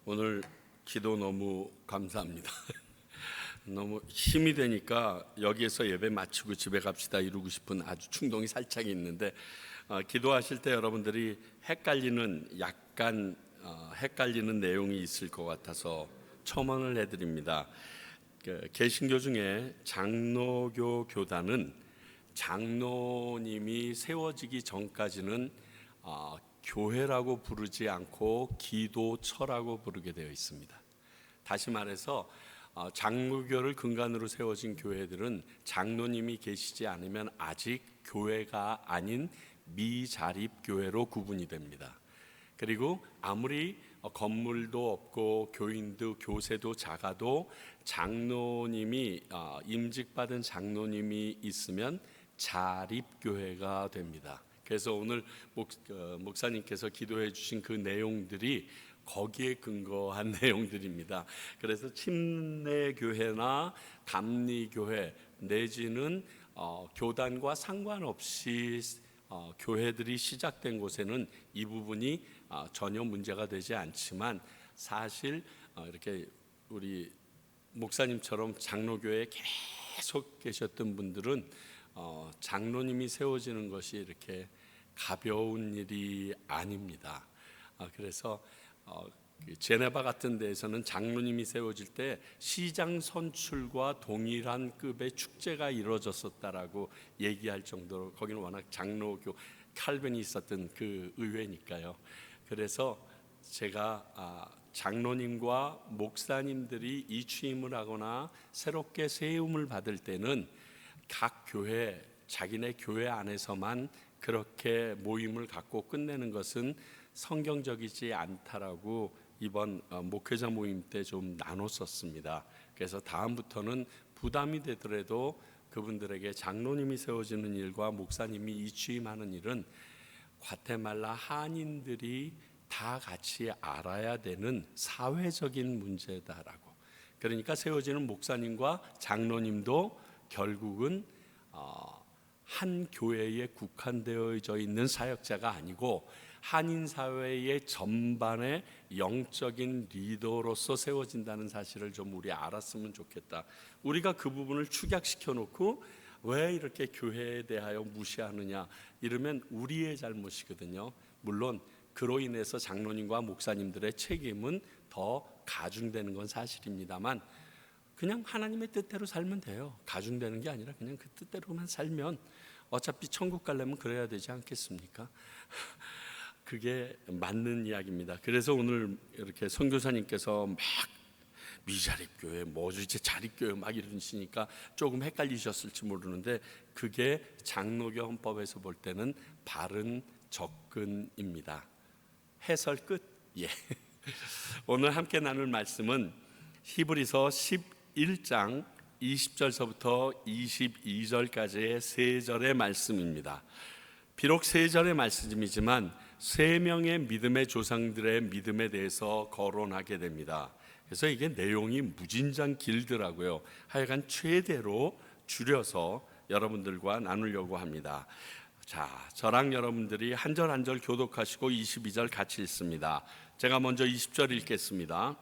오늘 기도 너무 감사합니다. 너무 힘이 되니까 여기에서 예배 마치고 집에 갑시다 이러고 싶은 아주 충동이 살짝 있는데, 기도하실 때 여러분들이 헷갈리는 내용이 있을 것 같아서 첨언을 해드립니다. 개신교 중에 장로교 교단은 장로님이 세워지기 전까지는 교회라고 부르지 않고 기도처라고 부르게 되어 있습니다. 다시 말해서 장로교를 근간으로 세워진 교회들은 장로님이 계시지 않으면 아직 교회가 아닌 미자립교회로 구분이 됩니다. 그리고 아무리 건물도 없고 교인도 교세도 작아도 장로님이 임직받은 장로님이 있으면 자립교회가 됩니다. 그래서 오늘 목사님께서 기도해 주신 그 내용들이 거기에 근거한 내용들입니다. 그래서 침례교회나 감리교회 내지는 교단과 상관없이 교회들이 시작된 곳에는 이 부분이 전혀 문제가 되지 않지만, 사실 이렇게 우리 목사님처럼 장로교회에 계속 계셨던 분들은 장로님이 세워지는 것이 이렇게 가벼운 일이 아닙니다. 그래서 제네바 같은 데에서는 장로님이 세워질 때 시장 선출과 동일한 급의 축제가 이루어졌었다라고 얘기할 정도로, 거기는 워낙 장로교 칼빈이 있었던 그 의회니까요. 그래서 제가 장로님과 목사님들이 이취임을 하거나 새롭게 세움을 받을 때는 각 교회, 자기네 교회 안에서만 그렇게 모임을 갖고 끝내는 것은 성경적이지 않다라고 이번 목회자 모임 때 좀 나눴었습니다. 그래서 다음부터는 부담이 되더라도 그분들에게 장로님이 세워지는 일과 목사님이 이취임하는 일은 과테말라 한인들이 다 같이 알아야 되는 사회적인 문제다라고. 그러니까 세워지는 목사님과 장로님도 결국은 한 교회에 국한되어져 있는 사역자가 아니고 한인 사회의 전반의 영적인 리더로서 세워진다는 사실을 좀 우리 알았으면 좋겠다. 우리가 그 부분을 축약시켜 놓고 왜 이렇게 교회에 대하여 무시하느냐 이러면 우리의 잘못이거든요. 물론 그로 인해서 장로님과 목사님들의 책임은 더 가중되는 건 사실입니다만, 그냥 하나님의 뜻대로 살면 돼요. 가중되는 게 아니라 그냥 그 뜻대로만 살면 어차피 천국 가려면 그래야 되지 않겠습니까? 그게 맞는 이야기입니다. 그래서 오늘 이렇게 선교사님께서 막 미자립교회, 이제 자립교회 막 이러시니까 조금 헷갈리셨을지 모르는데, 그게 장로교 헌법에서 볼 때는 바른 접근입니다. 해설 끝. 예. 오늘 함께 나눌 말씀은 히브리서 11장 20절서부터 22절까지의 세 절의 말씀입니다. 비록 세 절의 말씀이지만 세 명의 믿음의 조상들의 믿음에 대해서 거론하게 됩니다. 그래서 이게 내용이 무진장 길더라고요. 하여간 최대로 줄여서 여러분들과 나누려고 합니다. 자, 저랑 여러분들이 한 절 한 절 교독하시고 22절 같이 읽습니다. 제가 먼저 20절 읽겠습니다.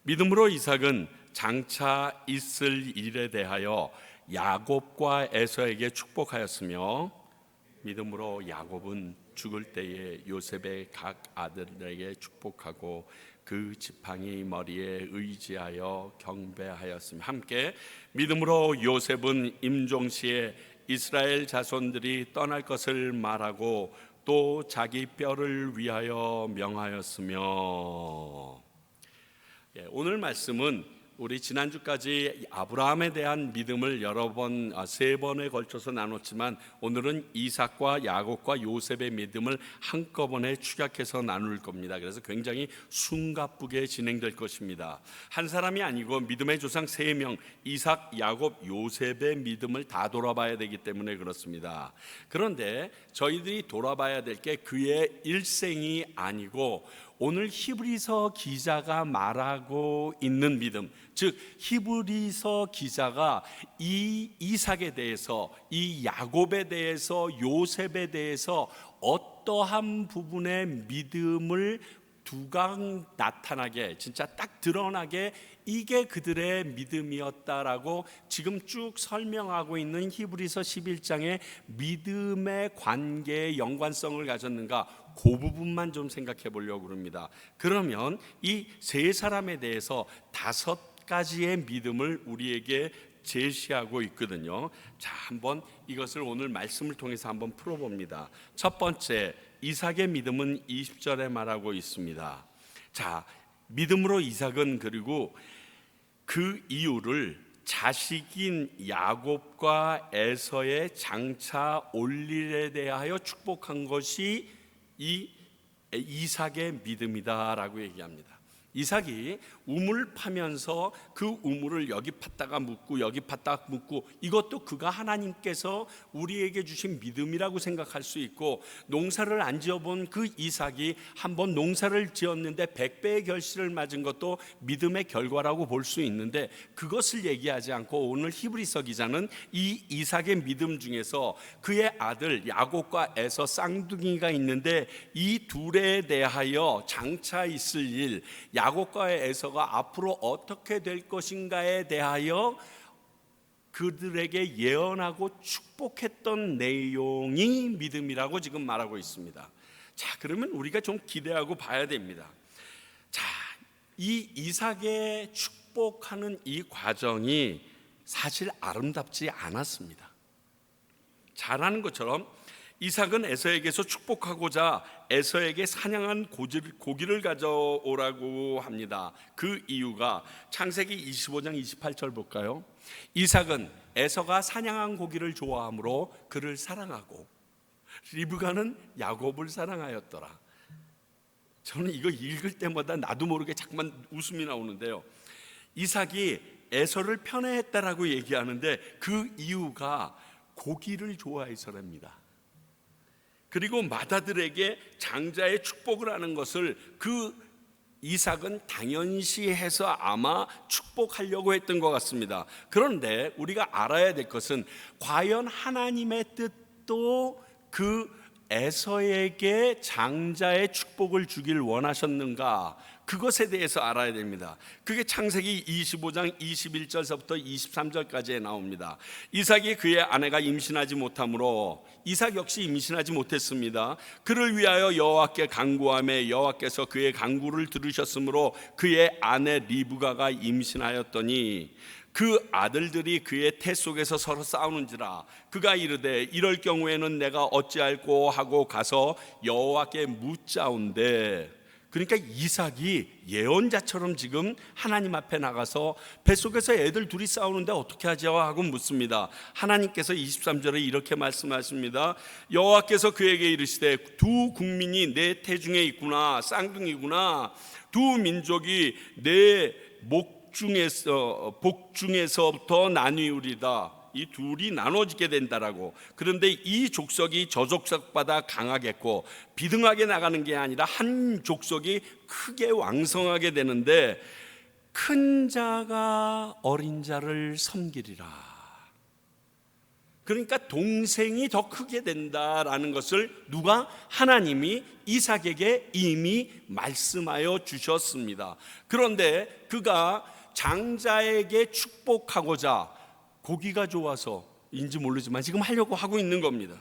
믿음으로 이삭은 장차 있을 일에 대하여 야곱과 에서에게 축복하였으며, 믿음으로 야곱은 죽을 때에 요셉의 각 아들에게 축복하고 그 지팡이 머리에 의지하여 경배하였으며, 함께 믿음으로 요셉은 임종시에 이스라엘 자손들이 떠날 것을 말하고 또 자기 뼈를 위하여 명하였으며. 오늘 말씀은 우리 지난주까지 아브라함에 대한 믿음을 세 번에 걸쳐서 나눴지만, 오늘은 이삭과 야곱과 요셉의 믿음을 한꺼번에 축약해서 나눌 겁니다. 그래서 굉장히 숨가쁘게 진행될 것입니다. 한 사람이 아니고 믿음의 조상 3명, 이삭, 야곱, 요셉의 믿음을 다 돌아봐야 되기 때문에 그렇습니다. 그런데 저희들이 돌아봐야 될 게 그의 일생이 아니고 오늘 히브리서 기자가 말하고 있는 믿음, 즉 히브리서 기자가 이 이삭에 대해서, 이 야곱에 대해서, 요셉에 대해서 어떠한 부분의 믿음을 두각 나타나게, 진짜 딱 드러나게 이게 그들의 믿음이었다라고 지금 쭉 설명하고 있는 히브리서 11장의 믿음의 관계의 연관성을 가졌는가, 그 부분만 좀 생각해 보려고 합니다. 그러면 이 세 사람에 대해서 5가지의 믿음을 우리에게 제시하고 있거든요. 자, 한번 이것을 오늘 말씀을 통해서 한번 풀어봅니다. 첫 번째, 이삭의 믿음은 20절에 말하고 있습니다. 자, 믿음으로 이삭은 그리고 그 이유를 자식인 야곱과 에서의 장차 올 일에 대하여 축복한 것이 이 이삭의 믿음이다라고 얘기합니다. 이삭이 우물 파면서 그 우물을 여기 팠다가 묻고 여기 팠다가 묻고, 이것도 그가 하나님께서 우리에게 주신 믿음이라고 생각할 수 있고, 농사를 안 지어본 그 이삭이 한번 농사를 지었는데 100배의 결실을 맞은 것도 믿음의 결과라고 볼 수 있는데, 그것을 얘기하지 않고 오늘 히브리서 기자는 이 이삭의 믿음 중에서 그의 아들 야곱과 에서 쌍둥이가 있는데 이 둘에 대하여 장차 있을 일, 야곱과 에서가 앞으로 어떻게 될 것인가에 대하여 그들에게 예언하고 축복했던 내용이 믿음이라고 지금 말하고 있습니다. 자, 그러면 우리가 좀 기대하고 봐야 됩니다. 자, 이 이삭의 축복하는 이 과정이 사실 아름답지 않았습니다. 잘 아는 것처럼 이삭은 에서에게서 축복하고자 에서에게 사냥한 고기를 가져오라고 합니다. 그 이유가 창세기 25장 28절 볼까요? 이삭은 에서가 사냥한 고기를 좋아하므로 그를 사랑하고 리브가는 야곱을 사랑하였더라. 저는 이거 읽을 때마다 나도 모르게 자꾸만 웃음이 나오는데요. 이삭이 에서를 편애했다라고 얘기하는데 그 이유가 고기를 좋아해서랍니다. 그리고 맏아들에게 장자의 축복을 하는 것을 그 이삭은 당연시해서 아마 축복하려고 했던 것 같습니다. 그런데 우리가 알아야 될 것은 과연 하나님의 뜻도 그 에서에게 장자의 축복을 주길 원하셨는가, 그것에 대해서 알아야 됩니다. 그게 창세기 25장 21절서부터 23절까지에 나옵니다. 이삭이 그의 아내가 임신하지 못하므로, 이삭 역시 임신하지 못했습니다. 그를 위하여 여호와께 간구하매 여호와께서 그의 간구를 들으셨으므로 그의 아내 리브가가 임신하였더니 그 아들들이 그의 태 속에서 서로 싸우는지라. 그가 이르되 이럴 경우에는 내가 어찌할꼬 하고 가서 여호와께 묻자온대. 그러니까 이삭이 예언자처럼 지금 하나님 앞에 나가서 뱃속에서 애들 둘이 싸우는데 어떻게 하죠? 하고 묻습니다. 하나님께서 23절에 이렇게 말씀하십니다. 여호와께서 그에게 이르시되 두 국민이 내 태중에 있구나, 쌍둥이구나. 두 민족이 내 복 중에서부터 나뉘우리다. 이 둘이 나눠지게 된다라고. 그런데 이 족속이 저 족속보다 강하겠고 비등하게 나가는 게 아니라 한 족속이 크게 왕성하게 되는데 큰 자가 어린 자를 섬기리라. 그러니까 동생이 더 크게 된다라는 것을 누가? 하나님이 이삭에게 이미 말씀하여 주셨습니다. 그런데 그가 장자에게 축복하고자 고기가 좋아서인지 모르지만 지금 하려고 하고 있는 겁니다.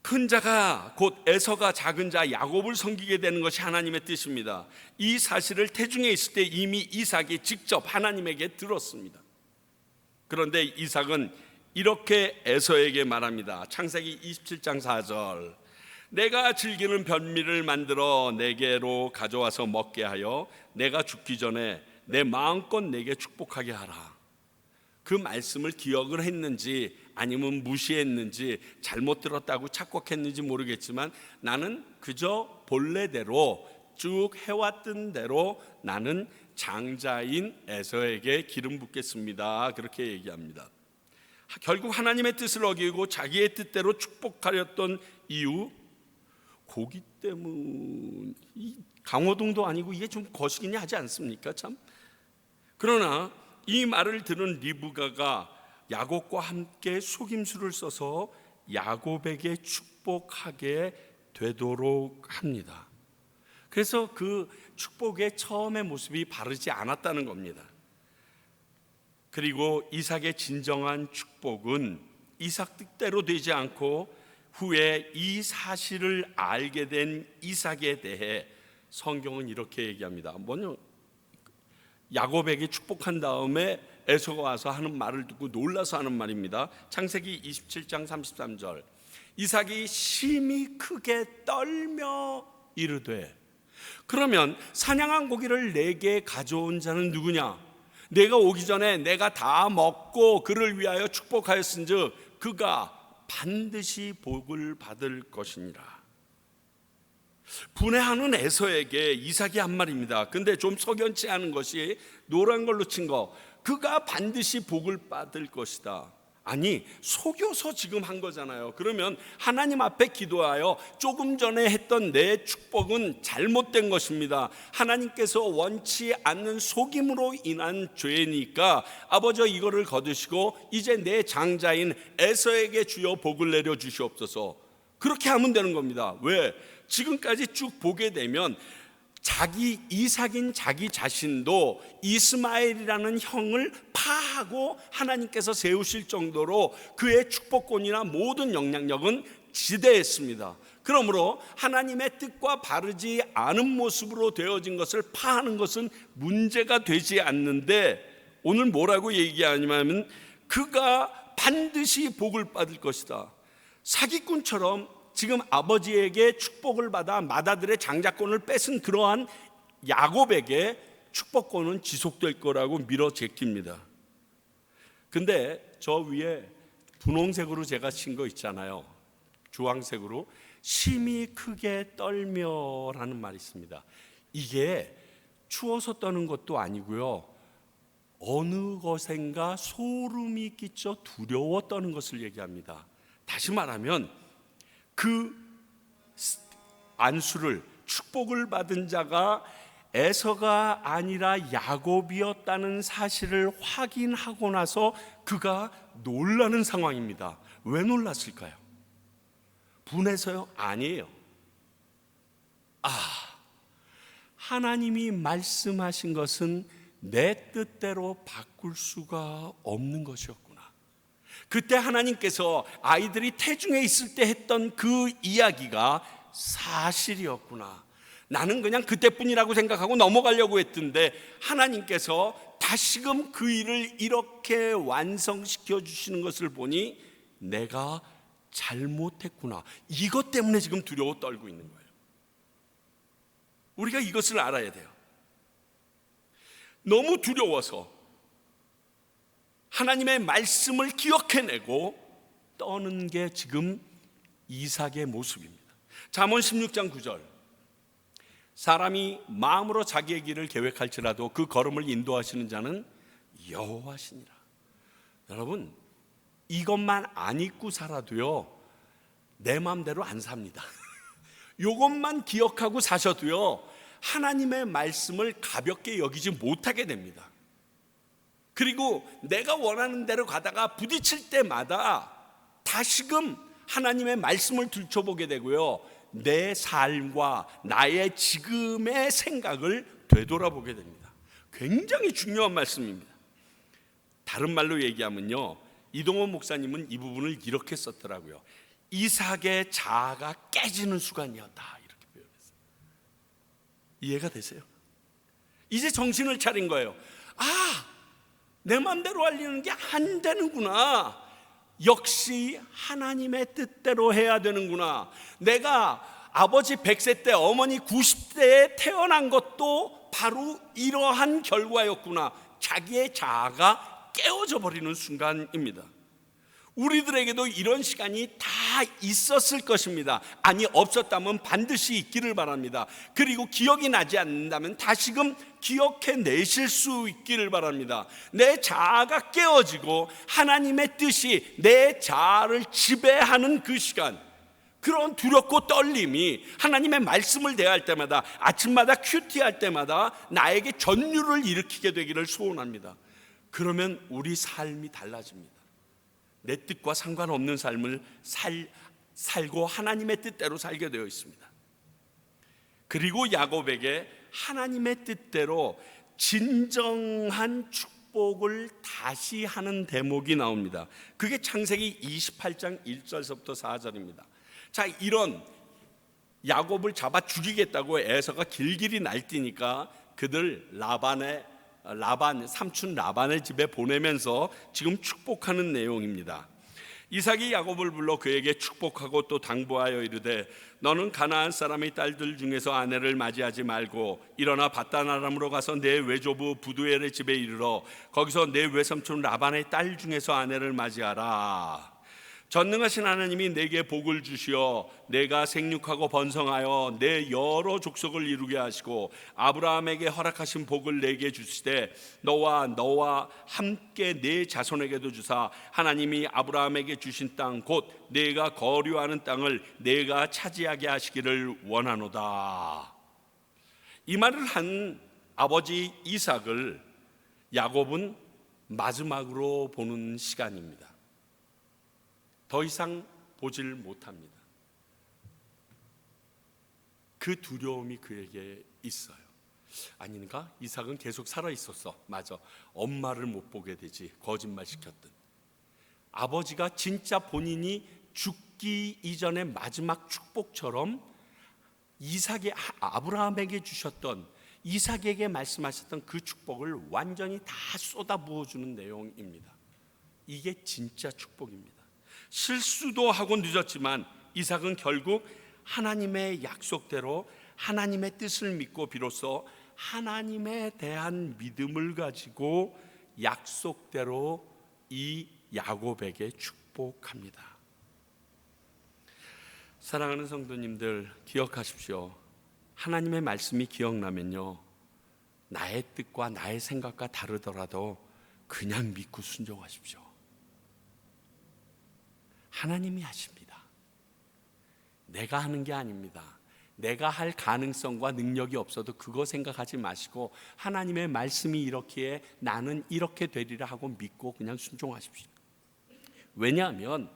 큰 자가 곧 에서가 작은 자 야곱을 섬기게 되는 것이 하나님의 뜻입니다. 이 사실을 태중에 있을 때 이미 이삭이 직접 하나님에게 들었습니다. 그런데 이삭은 이렇게 에서에게 말합니다. 창세기 27장 4절. 내가 즐기는 변미를 만들어 내게로 가져와서 먹게 하여 내가 죽기 전에 내 마음껏 내게 축복하게 하라. 그 말씀을 기억을 했는지 아니면 무시했는지 잘못 들었다고 착각했는지 모르겠지만 나는 그저 본래대로 쭉 해왔던 대로 나는 장자인 에서에게 기름 붓겠습니다. 그렇게 얘기합니다. 결국 하나님의 뜻을 어기고 자기의 뜻대로 축복하렸던 이유, 고기 때문. 이 강호동도 아니고 이게 좀 거시기니 하지 않습니까? 참. 그러나 이 말을 들은 리브가가 야곱과 함께 속임수를 써서 야곱에게 축복하게 되도록 합니다. 그래서 그 축복의 처음의 모습이 바르지 않았다는 겁니다. 그리고 이삭의 진정한 축복은 이삭 뜻대로 되지 않고 후에 이 사실을 알게 된 이삭에 대해 성경은 이렇게 얘기합니다. 뭐냐, 야곱에게 축복한 다음에 에서가 와서 하는 말을 듣고 놀라서 하는 말입니다. 창세기 27장 33절. 이삭이 심히 크게 떨며 이르되. 그러면 사냥한 고기를 내게 가져온 자는 누구냐? 내가 오기 전에 내가 다 먹고 그를 위하여 축복하였은즉 그가 반드시 복을 받을 것이니라. 분해하는 에서에게 이삭이 한 말입니다. 근데 좀 석연치 않은 것이 노란 걸로 친 거, 그가 반드시 복을 받을 것이다. 아니, 속여서 지금 한 거잖아요. 그러면 하나님 앞에 기도하여 조금 전에 했던 내 축복은 잘못된 것입니다. 하나님께서 원치 않는 속임으로 인한 죄니까 아버지 이거를 거두시고 이제 내 장자인 에서에게 주여 복을 내려 주시옵소서. 그렇게 하면 되는 겁니다. 왜? 지금까지 쭉 보게 되면 자기 이삭인 자기 자신도 이스마엘이라는 형을 파하고 하나님께서 세우실 정도로 그의 축복권이나 모든 영향력은 지대했습니다. 그러므로 하나님의 뜻과 바르지 않은 모습으로 되어진 것을 파하는 것은 문제가 되지 않는데 오늘 뭐라고 얘기하냐면 그가 반드시 복을 받을 것이다. 사기꾼처럼 지금 아버지에게 축복을 받아 맏아들의 장자권을 뺏은 그러한 야곱에게 축복권은 지속될 거라고 밀어 제낍니다. 근데 저 위에 분홍색으로 제가 친 거 있잖아요. 주황색으로 심히 크게 떨며라는 말이 있습니다. 이게 추워서 떠는 것도 아니고요, 어느 것인가 소름이 끼쳐 두려워 떠는 것을 얘기합니다. 다시 말하면 그 안수를, 축복을 받은 자가 에서가 아니라 야곱이었다는 사실을 확인하고 나서 그가 놀라는 상황입니다. 왜 놀랐을까요? 분해서요? 아니에요. 하나님이 말씀하신 것은 내 뜻대로 바꿀 수가 없는 것이었구나. 그때 하나님께서 아이들이 태중에 있을 때 했던 그 이야기가 사실이었구나. 나는 그냥 그때뿐이라고 생각하고 넘어가려고 했던데 하나님께서 다시금 그 일을 이렇게 완성시켜 주시는 것을 보니 내가 잘못했구나. 이것 때문에 지금 두려워 떨고 있는 거예요. 우리가 이것을 알아야 돼요. 너무 두려워서 하나님의 말씀을 기억해내고 떠는 게 지금 이삭의 모습입니다. 잠언 16장 9절. 사람이 마음으로 자기의 길을 계획할지라도 그 걸음을 인도하시는 자는 여호와시니라. 여러분, 이것만 안 잊고 살아도요, 내 마음대로 안 삽니다. 이것만 기억하고 사셔도요, 하나님의 말씀을 가볍게 여기지 못하게 됩니다. 그리고 내가 원하는 대로 가다가 부딪힐 때마다 다시금 하나님의 말씀을 들춰보게 되고요, 내 삶과 나의 지금의 생각을 되돌아보게 됩니다. 굉장히 중요한 말씀입니다. 다른 말로 얘기하면요, 이동원 목사님은 이 부분을 이렇게 썼더라고요. 이삭의 자아가 깨지는 순간이었다, 이렇게 표현했어요. 이해가 되세요? 이제 정신을 차린 거예요. 내 마음대로 하려는 게 안 되는구나. 역시 하나님의 뜻대로 해야 되는구나. 내가 아버지 100세 때 어머니 90세에 태어난 것도 바로 이러한 결과였구나. 자기의 자아가 깨어져 버리는 순간입니다. 우리들에게도 이런 시간이 다 있었을 것입니다. 아니, 없었다면 반드시 있기를 바랍니다. 그리고 기억이 나지 않는다면 다시금 기억해내실 수 있기를 바랍니다. 내 자아가 깨어지고 하나님의 뜻이 내 자아를 지배하는 그 시간, 그런 두렵고 떨림이 하나님의 말씀을 대할 때마다, 아침마다 큐티할 때마다 나에게 전율을 일으키게 되기를 소원합니다. 그러면 우리 삶이 달라집니다. 내 뜻과 상관없는 삶을 살고 하나님의 뜻대로 살게 되어 있습니다. 그리고 야곱에게 하나님의 뜻대로 진정한 축복을 다시 하는 대목이 나옵니다. 그게 창세기 28장 1절서부터 4절입니다. 자, 이런 야곱을 잡아 죽이겠다고 에서가 길길이 날뛰니까 그들 라반 삼촌 라반의 집에 보내면서 지금 축복하는 내용입니다. 이삭이 야곱을 불러 그에게 축복하고 또 당부하여 이르되 너는 가나안 사람의 딸들 중에서 아내를 맞이하지 말고 일어나 밧단 아람으로 가서 내 외조부 부두엘의 집에 이르러 거기서 내 외삼촌 라반의 딸 중에서 아내를 맞이하라. 전능하신 하나님이 내게 복을 주시어 내가 생육하고 번성하여 내 여러 족속을 이루게 하시고 아브라함에게 허락하신 복을 내게 주시되 너와 함께 내 자손에게도 주사 하나님이 아브라함에게 주신 땅 곧 내가 거류하는 땅을 내가 차지하게 하시기를 원하노다. 이 말을 한 아버지 이삭을 야곱은 마지막으로 보는 시간입니다. 더 이상 보질 못합니다. 그 두려움이 그에게 있어요. 아닌가? 이삭은 계속 살아 있었어. 맞아. 엄마를 못 보게 되지. 거짓말 시켰던. 아버지가 진짜 본인이 죽기 이전의 마지막 축복처럼 이삭의 아브라함에게 주셨던, 이삭에게 말씀하셨던 그 축복을 완전히 다 쏟아부어주는 내용입니다. 이게 진짜 축복입니다. 실수도 하고 늦었지만 이삭은 결국 하나님의 약속대로 하나님의 뜻을 믿고 비로소 하나님에 대한 믿음을 가지고 약속대로 이 야곱에게 축복합니다. 사랑하는 성도님들, 기억하십시오. 하나님의 말씀이 기억나면요, 나의 뜻과 나의 생각과 다르더라도 그냥 믿고 순종하십시오. 하나님이 하십니다. 내가 하는 게 아닙니다. 내가 할 가능성과 능력이 없어도 그거 생각하지 마시고 하나님의 말씀이 이렇기에 나는 이렇게 되리라 하고 믿고 그냥 순종하십시오. 왜냐하면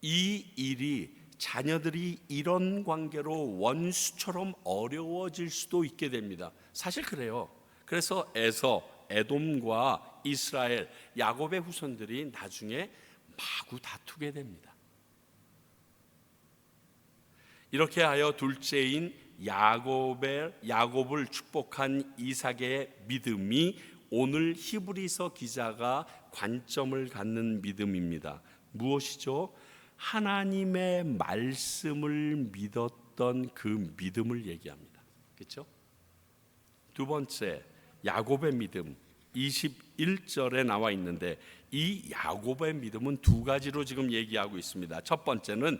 이 일이 자녀들이 이런 관계로 원수처럼 어려워질 수도 있게 됩니다. 사실 그래요. 그래서 에돔과 이스라엘, 야곱의 후손들이 나중에 마구 다투게 됩니다. 이렇게 하여 둘째인 야곱을 축복한 이삭의 믿음이 오늘 히브리서 기자가 관점을 갖는 믿음입니다. 무엇이죠? 하나님의 말씀을 믿었던 그 믿음을 얘기합니다. 그렇죠? 두 번째, 야곱의 믿음 21절에 나와 있는데 이 야곱의 믿음은 두 가지로 지금 얘기하고 있습니다. 첫 번째는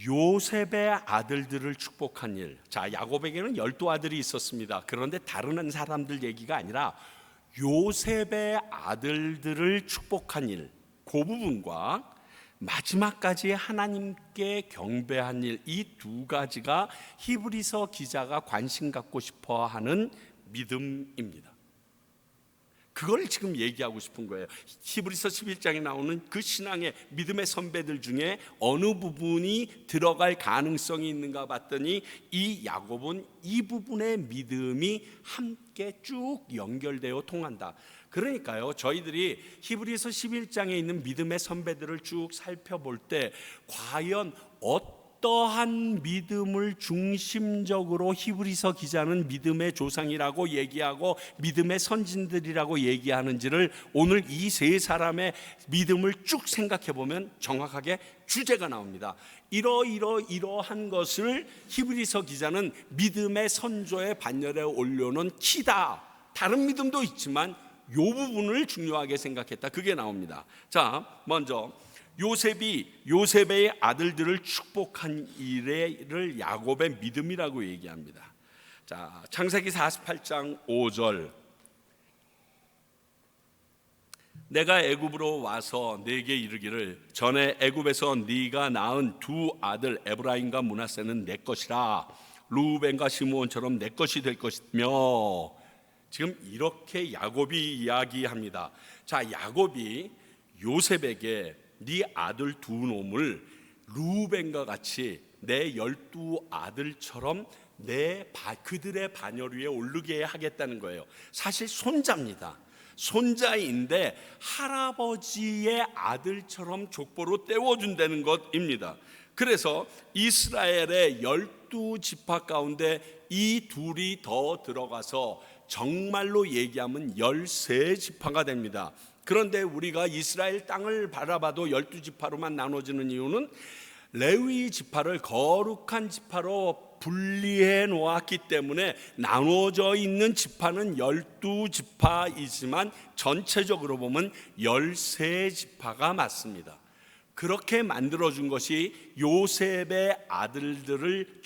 요셉의 아들들을 축복한 일. 자, 야곱에게는 12아들이 있었습니다. 그런데 다른 사람들 얘기가 아니라 요셉의 아들들을 축복한 일, 그 부분과 마지막까지 하나님께 경배한 일, 이 두 가지가 히브리서 기자가 관심 갖고 싶어 하는 믿음입니다. 그걸 지금 얘기하고 싶은 거예요. 히브리서 11장에 나오는 그 신앙의 믿음의 선배들 중에 어느 부분이 들어갈 가능성이 있는가 봤더니 이 야곱은 이 부분의 믿음이 함께 쭉 연결되어 통한다. 그러니까요, 저희들이 히브리서 11장에 있는 믿음의 선배들을 쭉 살펴볼 때 과연 어떠한 믿음을 중심적으로 히브리서 기자는 믿음의 조상이라고 얘기하고 믿음의 선진들이라고 얘기하는지를 오늘 이 세 사람의 믿음을 쭉 생각해 보면 정확하게 주제가 나옵니다. 이러한 것을 히브리서 기자는 믿음의 선조의 반열에 올려놓은 키다. 다른 믿음도 있지만 이 부분을 중요하게 생각했다. 그게 나옵니다. 자, 먼저 요셉의 아들들을 축복한 일을 야곱의 믿음이라고 얘기합니다. 자, 창세기 48장 5절. 내가 애굽으로 와서 네게 이르기를 전에 애굽에서 네가 낳은 두 아들 에브라임과 므낫세는 내 것이라 르우벤과 시므온처럼 내 것이 될 것이며. 지금 이렇게 야곱이 이야기합니다. 자, 야곱이 요셉에게 네 아들 두 놈을 르우벤과 같이 내 12 아들처럼 그들의 반열 위에 오르게 하겠다는 거예요. 사실 손자입니다. 손자인데 할아버지의 아들처럼 족보로 떼워준다는 것입니다. 그래서 이스라엘의 12지파 가운데 이 둘이 더 들어가서 정말로 얘기하면 13지파가 됩니다. 그런데 우리가 이스라엘 땅을 바라봐도 12지파로만 나눠지는 이유는 레위 지파를 거룩한 지파로 분리해 놓았기 때문에 나눠져 있는 지파는 12지파이지만 전체적으로 보면 13지파가 맞습니다. 그렇게 만들어준 것이 요셉의 아들들을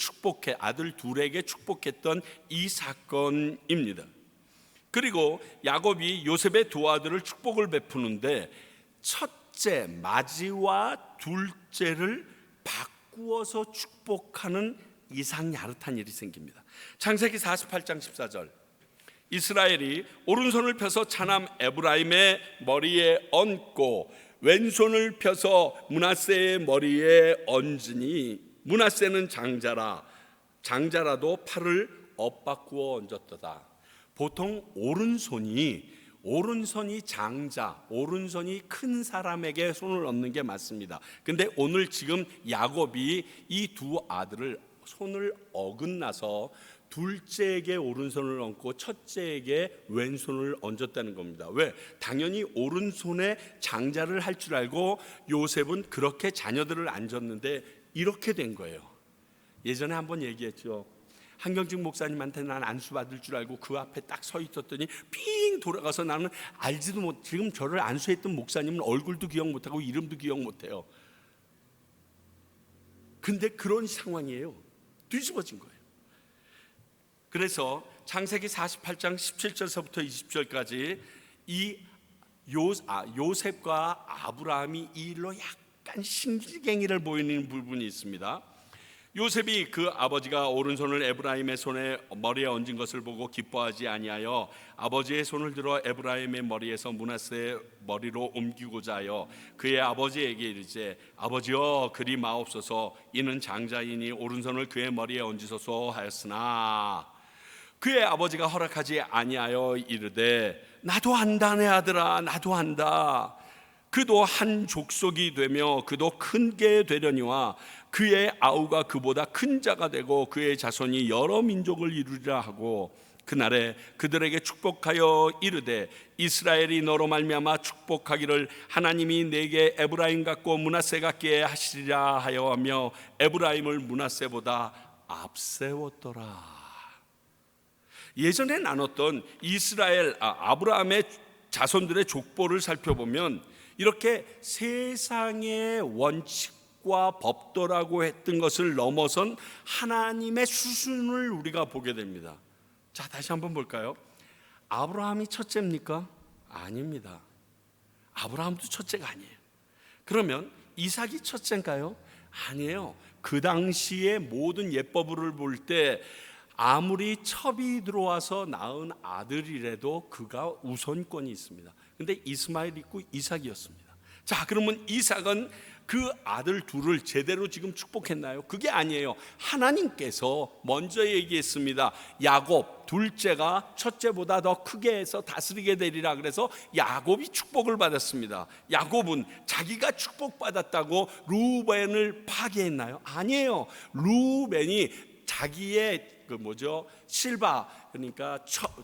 아들 둘에게 축복했던 이 사건입니다. 그리고 야곱이 요셉의 두 아들을 축복을 베푸는데 첫째 마지와 둘째를 바꾸어서 축복하는 이상 야릇한 일이 생깁니다. 창세기 48장 14절, 이스라엘이 오른손을 펴서 차남 에브라임의 머리에 얹고 왼손을 펴서 므낫세의 머리에 얹으니 므낫세는 장자라도 팔을 엇바꾸어 얹었도다. 보통 오른손이 장자, 오른손이 큰 사람에게 손을 얹는 게 맞습니다. 근데 오늘 지금 야곱이 이 두 아들을 손을 어긋나서 둘째에게 오른손을 얹고 첫째에게 왼손을 얹었다는 겁니다. 왜? 당연히 오른손에 장자를 할 줄 알고 요셉은 그렇게 자녀들을 앉았는데 이렇게 된 거예요. 예전에 한번 얘기했죠. 한경직 목사님한테 난 안수 받을 줄 알고 그 앞에 딱 서 있었더니 삥 돌아가서 나는 알지도 못, 지금 저를 안수했던 목사님은 얼굴도 기억 못하고 이름도 기억 못해요. 근데 그런 상황이에요. 뒤집어진 거예요. 그래서 창세기 48장 17절서부터 20절까지 이 요셉과 아브라함이 이 일로 약간 신기갱이를 보이는 부분이 있습니다. 요셉이 그 아버지가 오른손을 에브라임의 손에 머리에 얹은 것을 보고 기뻐하지 아니하여 아버지의 손을 들어 에브라임의 머리에서 므낫세의 머리로 옮기고자 하여 그의 아버지에게 이르되 아버지여 그리 마옵소서 이는 장자이니 오른손을 그의 머리에 얹으소서 하였으나 그의 아버지가 허락하지 아니하여 이르되 나도 한다 내 아들아 나도 한다. 그도 한 족속이 되며 그도 큰 게 되려니와 그의 아우가 그보다 큰 자가 되고 그의 자손이 여러 민족을 이루리라 하고 그날에 그들에게 축복하여 이르되 이스라엘이 너로 말미암아 축복하기를 하나님이 내게 에브라임 같고 므낫세 같게 하시리라 하여 하며 에브라임을 므낫세보다 앞세웠더라. 예전에 나눴던 아브라함의 자손들의 족보를 살펴보면 이렇게 세상의 원칙과 법도라고 했던 것을 넘어선 하나님의 수준을 우리가 보게 됩니다. 자, 다시 한번 볼까요? 아브라함이 첫째입니까? 아닙니다. 아브라함도 첫째가 아니에요. 그러면 이삭이 첫째인가요? 아니에요. 그 당시에 모든 예법을 볼 때 아무리 첩이 들어와서 낳은 아들이라도 그가 우선권이 있습니다. 근데 이스마엘 있고 이삭이었습니다. 자, 그러면 이삭은 그 아들 둘을 제대로 지금 축복했나요? 그게 아니에요. 하나님께서 먼저 얘기했습니다. 야곱 둘째가 첫째보다 더 크게 해서 다스리게 되리라. 그래서 야곱이 축복을 받았습니다. 야곱은 자기가 축복받았다고 루벤을 파괴했나요? 아니에요. 루벤이 자기의 실바, 그러니까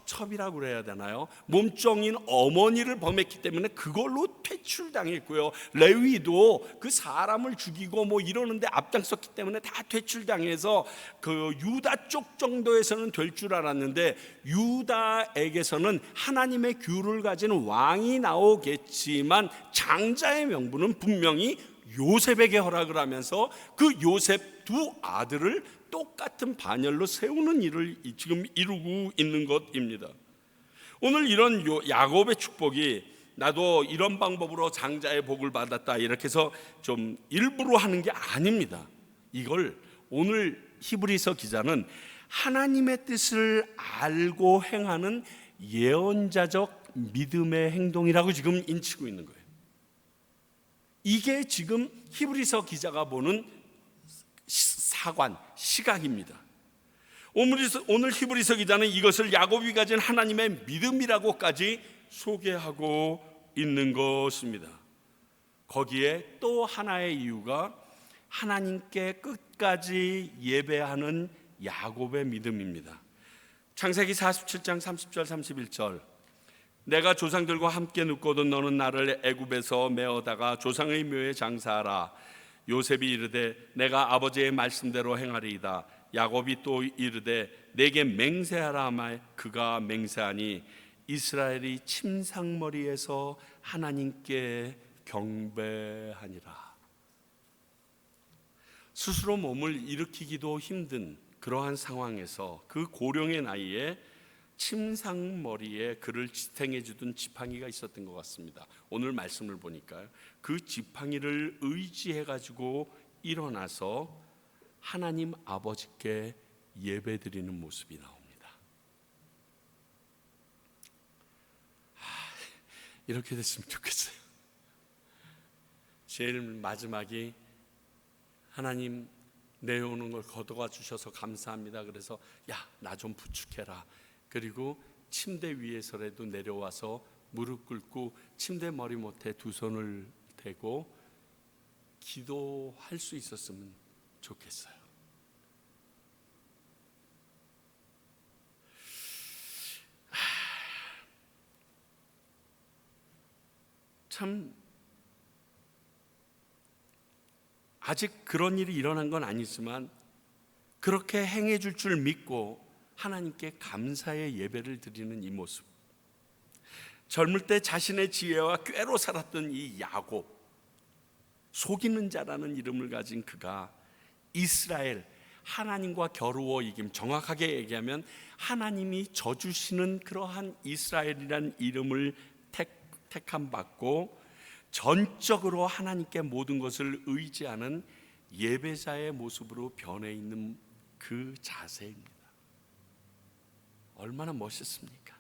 첩이라고 그래야 되나요? 몸종인 어머니를 범했기 때문에 그걸로 퇴출당했고요. 레위도 그 사람을 죽이고 이러는데 앞장섰기 때문에 다 퇴출당해서 그 유다 쪽 정도에서는 될 줄 알았는데 유다에게서는 하나님의 규를 가진 왕이 나오겠지만 장자의 명분은 분명히 요셉에게 허락을 하면서 그 요셉 두 아들을 똑같은 반열로 세우는 일을 지금 이루고 있는 것입니다. 오늘 이런 야곱의 축복이 나도 이런 방법으로 장자의 복을 받았다 이렇게 해서 좀 일부러 하는 게 아닙니다. 이걸 오늘 히브리서 기자는 하나님의 뜻을 알고 행하는 예언자적 믿음의 행동이라고 지금 인치고 있는 거예요. 이게 지금 히브리서 기자가 보는 시각입니다. 오늘 히브리서 기자는 이것을 야곱이 가진 하나님의 믿음이라고까지 소개하고 있는 것입니다. 거기에 또 하나의 이유가 하나님께 끝까지 예배하는 야곱의 믿음입니다. 창세기 47장 30절 31절, 내가 조상들과 함께 눕고든 너는 나를 애굽에서 메어다가 조상의 묘에 장사하라. 요셉이 이르되 내가 아버지의 말씀대로 행하리이다. 야곱이 또 이르되 내게 맹세하라 하매 그가 맹세하니 이스라엘이 침상머리에서 하나님께 경배하니라. 스스로 몸을 일으키기도 힘든 그러한 상황에서 그 고령의 나이에 침상머리에 그를 지탱해 주던 지팡이가 있었던 것 같습니다. 오늘 말씀을 보니까 그 지팡이를 의지해 가지고 일어나서 하나님 아버지께 예배드리는 모습이 나옵니다. 이렇게 됐으면 좋겠어요. 제일 마지막이 하나님 내려오는 걸 거둬가 주셔서 감사합니다. 그래서 야, 나 좀 부축해라. 그리고 침대 위에서라도 내려와서 무릎 꿇고 침대 머리 못에 두 손을 대고 기도할 수 있었으면 좋겠어요. 참 아직 그런 일이 일어난 건 아니지만 그렇게 행해 줄 줄 믿고 하나님께 감사의 예배를 드리는 이 모습, 젊을 때 자신의 지혜와 꾀로 살았던 이 야곱, 속이는 자라는 이름을 가진 그가 이스라엘, 하나님과 겨루어 이김, 정확하게 얘기하면 하나님이 져주시는 그러한 이스라엘이라는 이름을 택함 받고 전적으로 하나님께 모든 것을 의지하는 예배자의 모습으로 변해 있는 그 자세입니다. 얼마나 멋있습니까?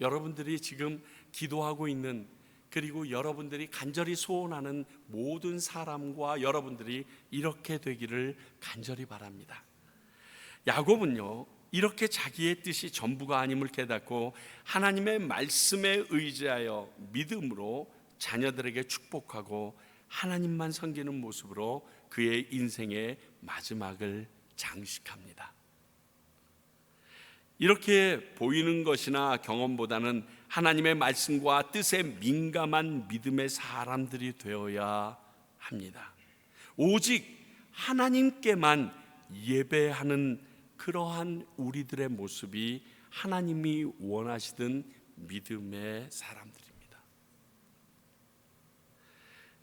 여러분들이 지금 기도하고 있는, 그리고 여러분들이 간절히 소원하는 모든 사람과 여러분들이 이렇게 되기를 간절히 바랍니다. 야곱은요, 이렇게 자기의 뜻이 전부가 아님을 깨닫고 하나님의 말씀에 의지하여 믿음으로 자녀들에게 축복하고 하나님만 섬기는 모습으로 그의 인생의 마지막을 장식합니다. 이렇게 보이는 것이나 경험보다는 하나님의 말씀과 뜻에 민감한 믿음의 사람들이 되어야 합니다. 오직 하나님께만 예배하는 그러한 우리들의 모습이 하나님이 원하시던 믿음의 사람들입니다.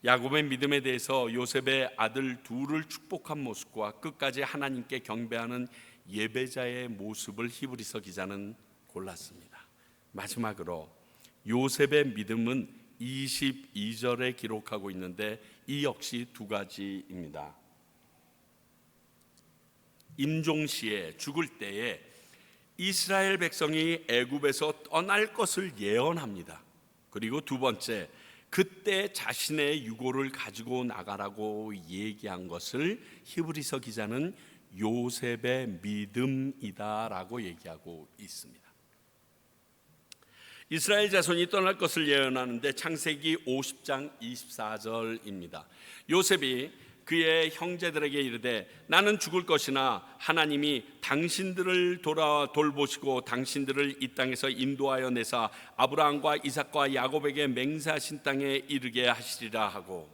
야곱의 믿음에 대해서 요셉의 아들 둘을 축복한 모습과 끝까지 하나님께 경배하는 예배자의 모습을 히브리서 기자는 골랐습니다. 마지막으로 요셉의 믿음은 22절에 기록하고 있는데 이 역시 두 가지입니다. 임종시에 죽을 때에 이스라엘 백성이 애굽에서 떠날 것을 예언합니다. 그리고 두 번째, 그때 자신의 유고를 가지고 나가라고 얘기한 것을 히브리서 기자는 요셉의 믿음이다라고 얘기하고 있습니다. 이스라엘 자손이 떠날 것을 예언하는데 창세기 50장 24절입니다. 요셉이 그의 형제들에게 이르되 나는 죽을 것이나 하나님이 당신들을 돌보시고 당신들을 이 땅에서 인도하여 내사 아브라함과 이삭과 야곱에게 맹세하신 땅에 이르게 하시리라 하고,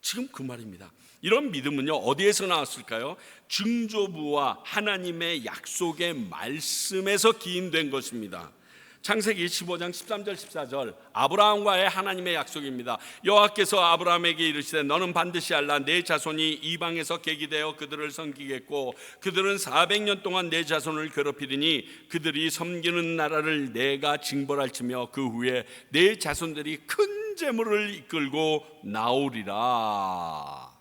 지금 그 말입니다. 이런 믿음은요, 어디에서 나왔을까요? 증조부와 하나님의 약속의 말씀에서 기인된 것입니다. 창세기 15장 13절 14절, 아브라함과의 하나님의 약속입니다. 여호와께서 아브라함에게 이르시되 너는 반드시 알라. 내 자손이 이방에서 계기되어 그들을 섬기겠고 그들은 400년 동안 내 자손을 괴롭히리니 그들이 섬기는 나라를 내가 징벌할지며 그 후에 내 자손들이 큰 재물을 이끌고 나오리라.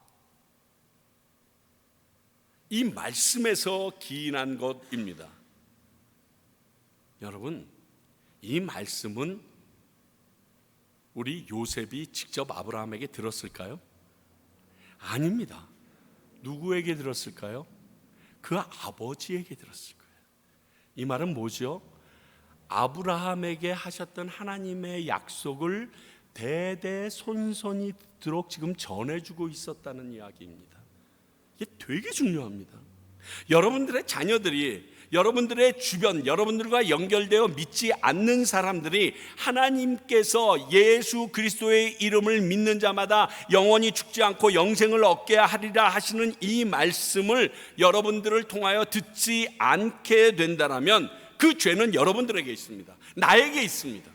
이 말씀에서 기인한 것입니다. 여러분, 이 말씀은 우리 요셉이 직접 아브라함에게 들었을까요? 아닙니다. 누구에게 들었을까요? 그 아버지에게 들었을 거예요. 이 말은 뭐죠? 아브라함에게 하셨던 하나님의 약속을 대대손손이 듣도록 지금 전해주고 있었다는 이야기입니다. 이게 되게 중요합니다. 여러분들의 자녀들이, 여러분들의 주변, 여러분들과 연결되어 믿지 않는 사람들이 하나님께서 예수 그리스도의 이름을 믿는 자마다 영원히 죽지 않고 영생을 얻게 하리라 하시는 이 말씀을 여러분들을 통하여 듣지 않게 된다면 그 죄는 여러분들에게 있습니다. 나에게 있습니다.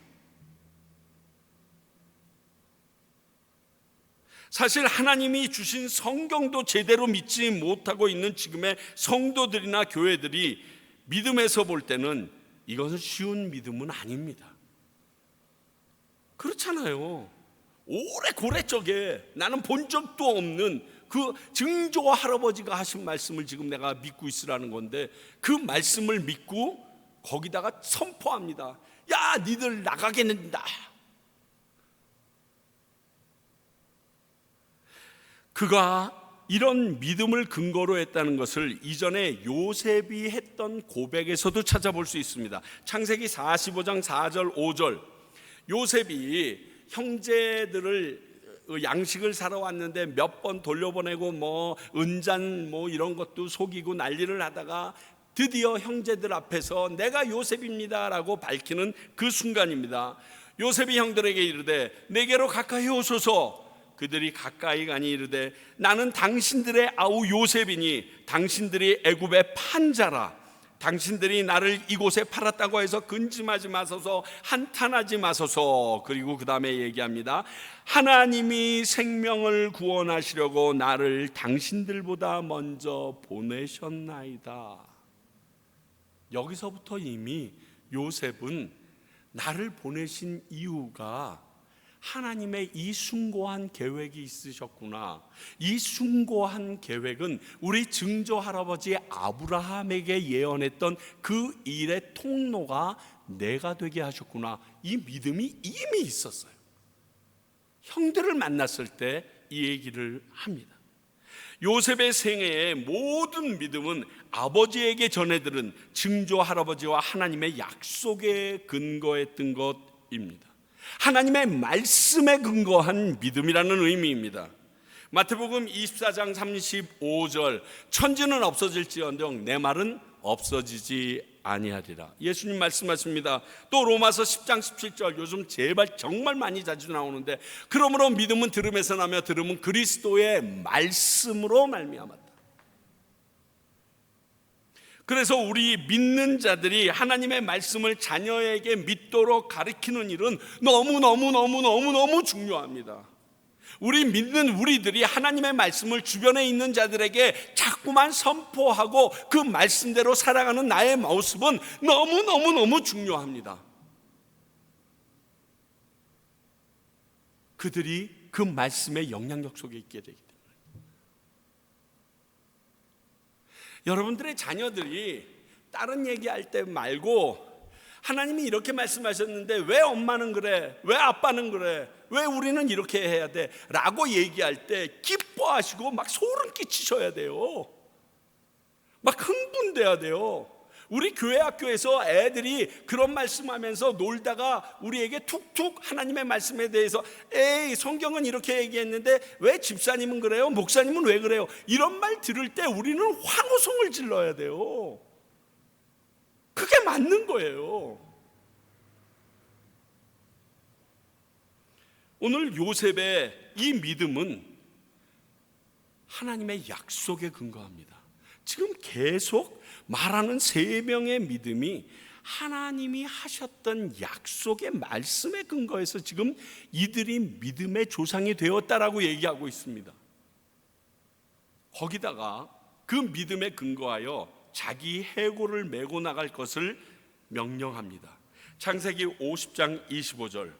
사실 하나님이 주신 성경도 제대로 믿지 못하고 있는 지금의 성도들이나 교회들이 믿음에서 볼 때는 이것은 쉬운 믿음은 아닙니다. 그렇잖아요. 오래 고래 쪽에 나는 본 적도 없는 그 증조 할아버지가 하신 말씀을 지금 내가 믿고 있으라는 건데, 그 말씀을 믿고 거기다가 선포합니다. 야, 니들 나가게 된다. 그가 이런 믿음을 근거로 했다는 것을 이전에 요셉이 했던 고백에서도 찾아볼 수 있습니다. 창세기 45장 4절 5절, 요셉이 형제들을 양식을 사러 왔는데 몇 번 돌려보내고 은잔 이런 것도 속이고 난리를 하다가 드디어 형제들 앞에서 내가 요셉입니다 라고 밝히는 그 순간입니다. 요셉이 형들에게 이르되 내게로 가까이 오소서. 그들이 가까이 가니 이르되 나는 당신들의 아우 요셉이니 당신들이 애굽의 판자라. 당신들이 나를 이곳에 팔았다고 해서 근심하지 마소서, 한탄하지 마소서. 그리고 그 다음에 얘기합니다. 하나님이 생명을 구원하시려고 나를 당신들보다 먼저 보내셨나이다. 여기서부터 이미 요셉은 나를 보내신 이유가 하나님의 이 숭고한 계획이 있으셨구나. 이 숭고한 계획은 우리 증조 할아버지 아브라함에게 예언했던 그 일의 통로가 내가 되게 하셨구나. 이 믿음이 이미 있었어요. 형들을 만났을 때 이 얘기를 합니다. 요셉의 생애의 모든 믿음은 아버지에게 전해들은 증조 할아버지와 하나님의 약속에 근거했던 것입니다. 하나님의 말씀에 근거한 믿음이라는 의미입니다. 마태복음 24장 35절, 천지는 없어질지언정 내 말은 없어지지 아니하리라. 예수님 말씀하십니다. 또 로마서 10장 17절, 요즘 제발 정말 많이 자주 나오는데, 그러므로 믿음은 들음에서 나며 들음은 그리스도의 말씀으로 말미암았다. 그래서 우리 믿는 자들이 하나님의 말씀을 자녀에게 믿도록 가르치는 일은 너무 중요합니다. 우리 믿는 우리들이 하나님의 말씀을 주변에 있는 자들에게 자꾸만 선포하고 그 말씀대로 살아가는 나의 모습은 너무 중요합니다. 그들이 그 말씀의 영향력 속에 있게 되기 때문에. 여러분들의 자녀들이 다른 얘기할 때 말고 하나님이 이렇게 말씀하셨는데 왜 엄마는 그래? 왜 아빠는 그래? 왜 우리는 이렇게 해야 돼? 라고 얘기할 때 기뻐하시고 막 소름 끼치셔야 돼요. 막 흥분돼야 돼요. 우리 교회 학교에서 애들이 그런 말씀하면서 놀다가 우리에게 툭툭 하나님의 말씀에 대해서 에이 성경은 이렇게 얘기했는데 왜 집사님은 그래요? 목사님은 왜 그래요? 이런 말 들을 때 우리는 환호성을 질러야 돼요. 그게 맞는 거예요. 오늘 요셉의 이 믿음은 하나님의 약속에 근거합니다. 지금 계속 말하는 세 명의 믿음이 하나님이 하셨던 약속의 말씀에 근거해서 지금 이들이 믿음의 조상이 되었다라고 얘기하고 있습니다. 거기다가 그 믿음에 근거하여 자기 해골을 메고 나갈 것을 명령합니다. 창세기 50장 25절,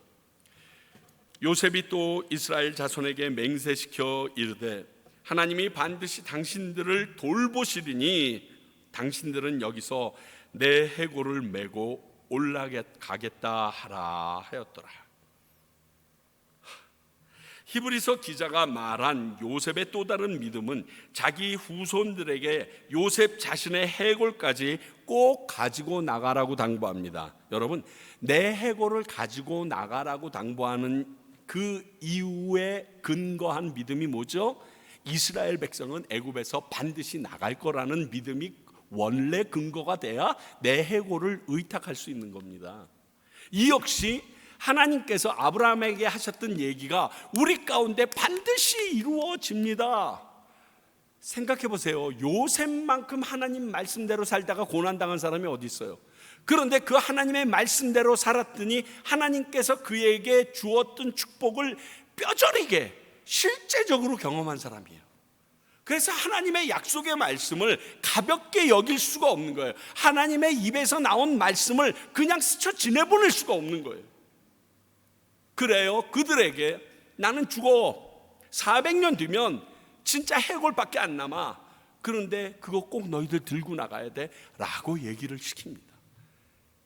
요셉이 또 이스라엘 자손에게 맹세시켜 이르되 하나님이 반드시 당신들을 돌보시리니 당신들은 여기서 내 해골을 메고 올라가겠다 하라 하였더라. 히브리서 기자가 말한 요셉의 또 다른 믿음은 자기 후손들에게 요셉 자신의 해골까지 꼭 가지고 나가라고 당부합니다. 여러분, 내 해골을 가지고 나가라고 당부하는 그 이유에 근거한 믿음이 뭐죠? 이스라엘 백성은 애굽에서 반드시 나갈 거라는 믿음이 원래 근거가 돼야 내 해골을 의탁할 수 있는 겁니다. 이 역시 하나님께서 아브라함에게 하셨던 얘기가 우리 가운데 반드시 이루어집니다. 생각해 보세요. 요셉만큼 하나님 말씀대로 살다가 고난당한 사람이 어디 있어요? 그런데 그 하나님의 말씀대로 살았더니 하나님께서 그에게 주었던 축복을 뼈저리게 실제적으로 경험한 사람이에요. 그래서 하나님의 약속의 말씀을 가볍게 여길 수가 없는 거예요. 하나님의 입에서 나온 말씀을 그냥 스쳐 지내보낼 수가 없는 거예요. 그래요. 그들에게 나는 죽어. 400년 뒤면 진짜 해골밖에 안 남아. 그런데 그거 꼭 너희들 들고 나가야 돼 라고 얘기를 시킵니다.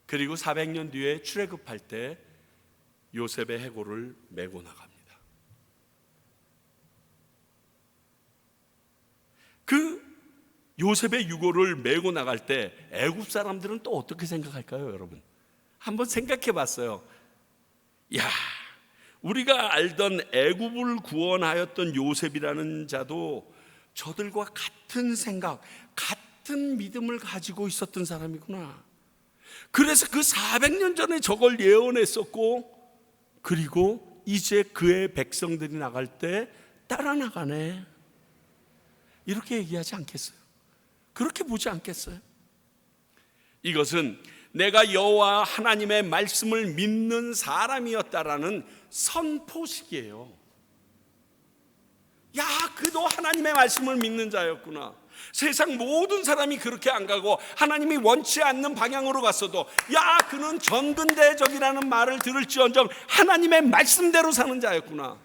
그리고 400년 뒤에 출애굽할 때 요셉의 해골을 메고 나갑니다. 그 요셉의 유골을 메고 나갈 때 애굽 사람들은 또 어떻게 생각할까요, 여러분? 한번 생각해 봤어요. 야, 우리가 알던 애굽을 구원하였던 요셉이라는 자도 저들과 같은 생각, 같은 믿음을 가지고 있었던 사람이구나. 그래서 그 400년 전에 저걸 예언했었고, 그리고 이제 그의 백성들이 나갈 때 따라 나가네. 이렇게 얘기하지 않겠어요? 그렇게 보지 않겠어요? 이것은 내가 여호와 하나님의 말씀을 믿는 사람이었다라는 선포식이에요. 야, 그도 하나님의 말씀을 믿는 자였구나. 세상 모든 사람이 그렇게 안 가고 하나님이 원치 않는 방향으로 갔어도 야, 그는 전근대적이라는 말을 들을지언정 하나님의 말씀대로 사는 자였구나.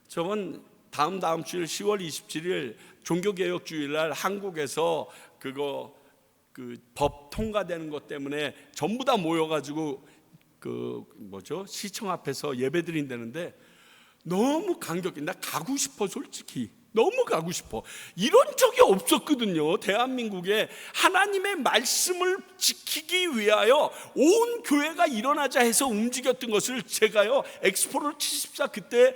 저번 다음 주일 10월 27일 종교개혁주일날 한국에서 그 법 통과되는 것 때문에 전부 다 모여가지고 시청 앞에서 예배 드린다는데 너무 감격이, 나 가고 싶어. 솔직히 너무 가고 싶어. 이런 적이 없었거든요. 대한민국에 하나님의 말씀을 지키기 위하여 온 교회가 일어나자 해서 움직였던 것을 제가요 엑스포를 74 그때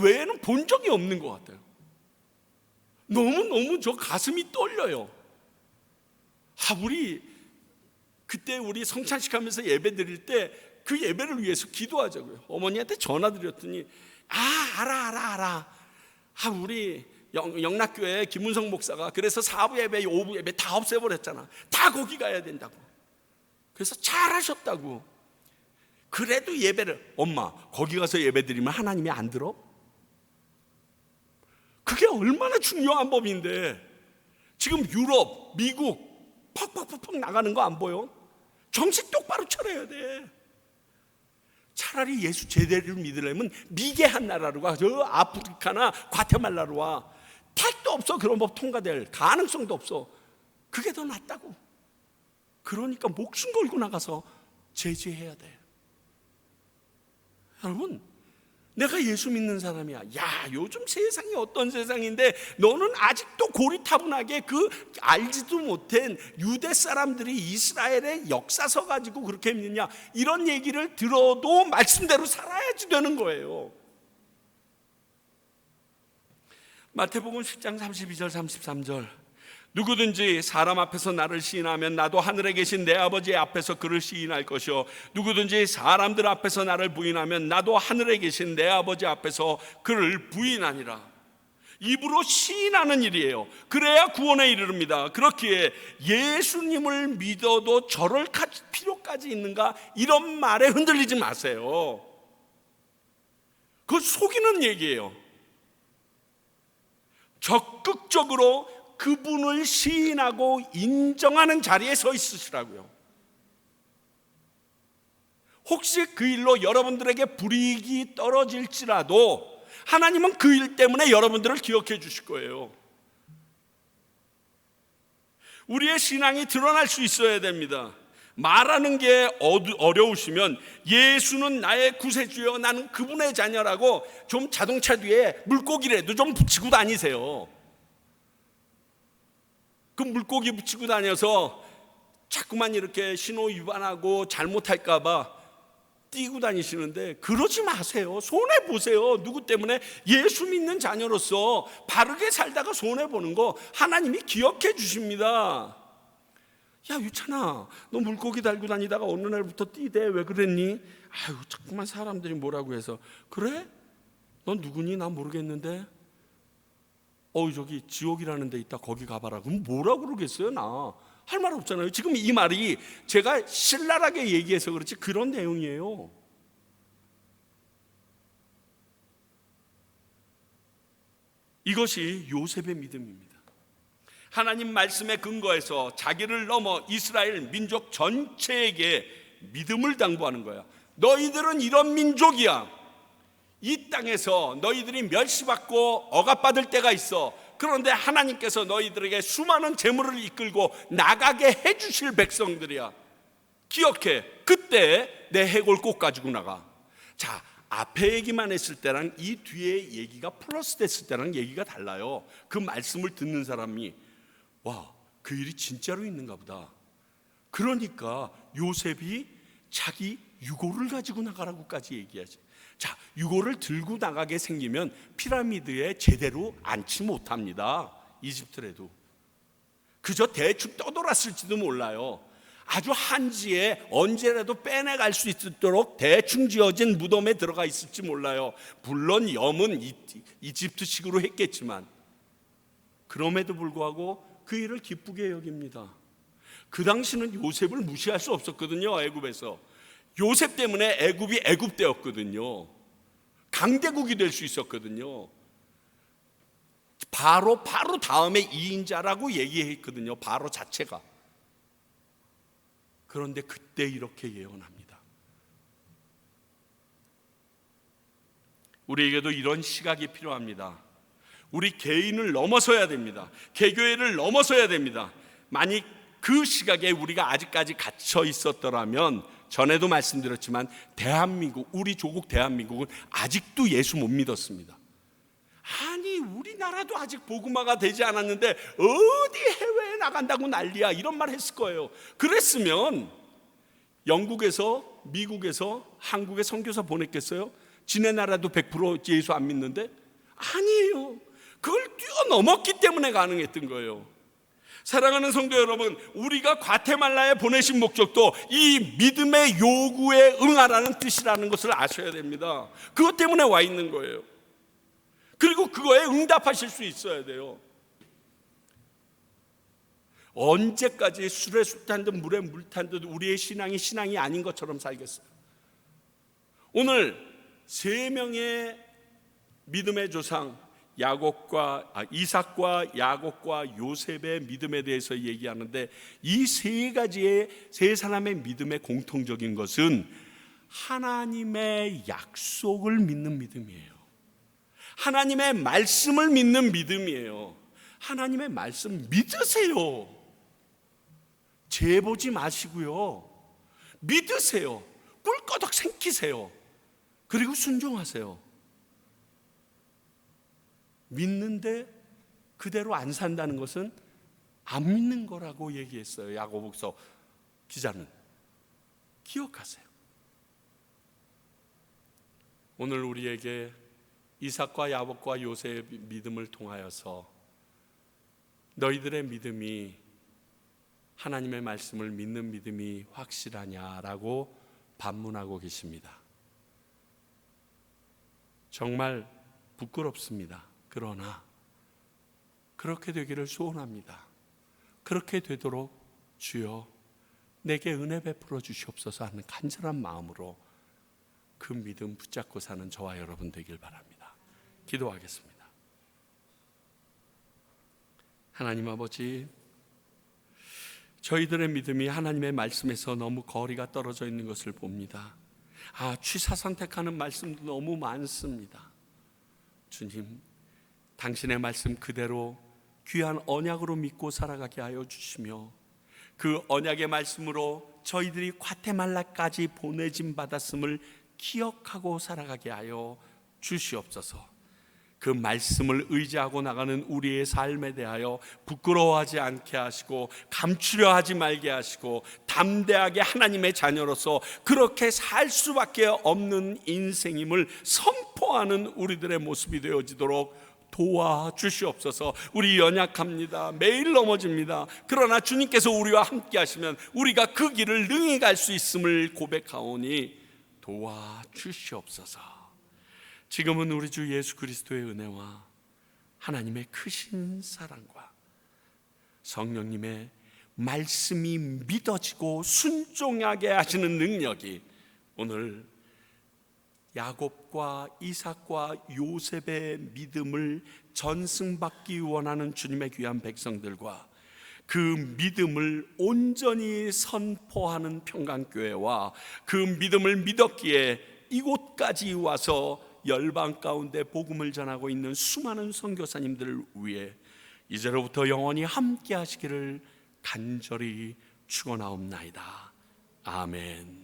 외에는 본 적이 없는 것 같아요. 너무 저 가슴이 떨려요. 그때 우리 성찬식 하면서 예배 드릴 때 그 예배를 위해서 기도하자고요. 어머니한테 전화 드렸더니 알아. 우리 영락교회 김문성 목사가 그래서 4부 예배, 5부 예배 다 없애버렸잖아. 다 거기 가야 된다고. 그래서 잘하셨다고. 그래도 예배를, 엄마 거기 가서 예배 드리면 하나님이 안 들어? 그게 얼마나 중요한 법인데 지금 유럽, 미국 팍팍 나가는 거 안 보여? 정신 똑바로 차려야 돼. 차라리 예수 제대로 믿으려면 미개한 나라로 가. 저 아프리카나 과테말라로 와. 택도 없어. 그런 법 통과될 가능성도 없어. 그게 더 낫다고. 그러니까 목숨 걸고 나가서 제지해야 돼. 여러분, 내가 예수 믿는 사람이야. 야, 요즘 세상이 어떤 세상인데 너는 아직도 고리타분하게 그 알지도 못한 유대 사람들이 이스라엘의 역사서 가지고 그렇게 믿느냐. 이런 얘기를 들어도 말씀대로 살아야지 되는 거예요. 마태복음 10장 32절 33절 누구든지 사람 앞에서 나를 시인하면 나도 하늘에 계신 내 아버지 앞에서 그를 시인할 것이요 누구든지 사람들 앞에서 나를 부인하면 나도 하늘에 계신 내 아버지 앞에서 그를 부인하니라. 입으로 시인하는 일이에요. 그래야 구원에 이르릅니다. 그렇기에 예수님을 믿어도 저럴 필요까지 있는가? 이런 말에 흔들리지 마세요. 그거 속이는 얘기예요. 적극적으로 그분을 시인하고 인정하는 자리에 서 있으시라고요. 혹시 그 일로 여러분들에게 불이익이 떨어질지라도 하나님은 그 일 때문에 여러분들을 기억해 주실 거예요. 우리의 신앙이 드러날 수 있어야 됩니다. 말하는 게 어려우시면 예수는 나의 구세주여 나는 그분의 자녀라고 좀 자동차 뒤에 물고기라도 좀 붙이고 다니세요. 그 물고기 붙이고 다녀서 자꾸만 이렇게 신호 위반하고 잘못할까 봐 띄고 다니시는데 그러지 마세요. 손해보세요. 누구 때문에? 예수 믿는 자녀로서 바르게 살다가 손해보는 거 하나님이 기억해 주십니다. 야 유찬아, 너 물고기 달고 다니다가 어느 날부터 띠대. 왜 그랬니? 아유 자꾸만 사람들이 뭐라고 해서. 그래? 넌 누구니? 난 모르겠는데. 저기 지옥이라는 데 있다, 거기 가봐라. 그럼 뭐라고 그러겠어요? 나 할 말 없잖아요. 지금 이 말이 제가 신랄하게 얘기해서 그렇지 그런 내용이에요. 이것이 요셉의 믿음입니다. 하나님 말씀에 근거해서 자기를 넘어 이스라엘 민족 전체에게 믿음을 당부하는 거야. 너희들은 이런 민족이야. 이 땅에서 너희들이 멸시받고 억압받을 때가 있어. 그런데 하나님께서 너희들에게 수많은 재물을 이끌고 나가게 해주실 백성들이야. 기억해. 그때 내 해골 꼭 가지고 나가. 자, 앞에 얘기만 했을 때랑 이 뒤에 얘기가 플러스 됐을 때랑 얘기가 달라요. 그 말씀을 듣는 사람이 와, 그 일이 진짜로 있는가 보다. 그러니까 요셉이 자기 유골을 가지고 나가라고까지 얘기하지. 자, 유골을 들고 나가게 생기면 피라미드에 제대로 앉지 못합니다. 이집트라도. 그저 대충 떠돌았을지도 몰라요. 아주 한지에 언제라도 빼내갈 수 있도록 대충 지어진 무덤에 들어가 있을지 몰라요. 물론 염은 이집트식으로 했겠지만 그럼에도 불구하고 그 일을 기쁘게 여깁니다. 그 당시는 요셉을 무시할 수 없었거든요. 애굽에서 요셉 때문에 애굽이 애굽되었거든요. 강대국이 될 수 있었거든요. 바로 다음에 이인자라고 얘기했거든요. 바로 자체가. 그런데 그때 이렇게 예언합니다. 우리에게도 이런 시각이 필요합니다. 우리 개인을 넘어서야 됩니다. 개교회를 넘어서야 됩니다. 만약 그 시각에 우리가 아직까지 갇혀 있었더라면, 전에도 말씀드렸지만 대한민국, 우리 조국 대한민국은 아직도 예수 못 믿었습니다. 아니 우리나라도 아직 복음화가 되지 않았는데 어디 해외에 나간다고 난리야, 이런 말 했을 거예요. 그랬으면 영국에서, 미국에서 한국에 선교사 보냈겠어요? 지네 나라도 100% 예수 안 믿는데? 아니에요. 그걸 뛰어넘었기 때문에 가능했던 거예요. 사랑하는 성도 여러분, 우리가 과테말라에 보내신 목적도 이 믿음의 요구에 응하라는 뜻이라는 것을 아셔야 됩니다. 그것 때문에 와 있는 거예요. 그리고 그거에 응답하실 수 있어야 돼요. 언제까지 술에 술 탄 듯 물에 물 탄 듯 우리의 신앙이 아닌 것처럼 살겠어요? 오늘 세 명의 믿음의 조상 이삭과 야곱과 요셉의 믿음에 대해서 얘기하는데, 이 세 가지의 세 사람의 믿음의 공통적인 것은 하나님의 약속을 믿는 믿음이에요. 하나님의 말씀을 믿는 믿음이에요. 하나님의 말씀 믿으세요. 재보지 마시고요. 믿으세요. 꿀꺼덕 생기세요. 그리고 순종하세요. 믿는데 그대로 안 산다는 것은 안 믿는 거라고 얘기했어요. 야고보서 기자는. 기억하세요. 오늘 우리에게 이삭과 야곱과 요셉의 믿음을 통하여서 너희들의 믿음이 하나님의 말씀을 믿는 믿음이 확실하냐라고 반문하고 계십니다. 정말 부끄럽습니다. 그러나 그렇게 되기를 소원합니다. 그렇게 되도록 주여 내게 은혜 베풀어 주시옵소서 하는 간절한 마음으로 그 믿음 붙잡고 사는 저와 여러분 되길 바랍니다. 기도하겠습니다. 하나님 아버지, 저희들의 믿음이 하나님의 말씀에서 너무 거리가 떨어져 있는 것을 봅니다. 취사 선택하는 말씀도 너무 많습니다. 주님, 당신의 말씀 그대로 귀한 언약으로 믿고 살아가게 하여 주시며 그 언약의 말씀으로 저희들이 과테말라까지 보내짐 받았음을 기억하고 살아가게 하여 주시옵소서. 그 말씀을 의지하고 나가는 우리의 삶에 대하여 부끄러워하지 않게 하시고 감추려 하지 말게 하시고 담대하게 하나님의 자녀로서 그렇게 살 수밖에 없는 인생임을 선포하는 우리들의 모습이 되어지도록 도와주시옵소서. 우리 연약합니다. 매일 넘어집니다. 그러나 주님께서 우리와 함께 하시면 우리가 그 길을 능히 갈 수 있음을 고백하오니 도와주시옵소서. 지금은 우리 주 예수 그리스도의 은혜와 하나님의 크신 사랑과 성령님의 말씀이 믿어지고 순종하게 하시는 능력이 오늘 야곱과 이삭과 요셉의 믿음을 전승받기 원하는 주님의 귀한 백성들과 그 믿음을 온전히 선포하는 평강교회와 그 믿음을 믿었기에 이곳까지 와서 열방 가운데 복음을 전하고 있는 수많은 선교사님들을 위해 이제로부터 영원히 함께 하시기를 간절히 축원하옵나이다. 아멘.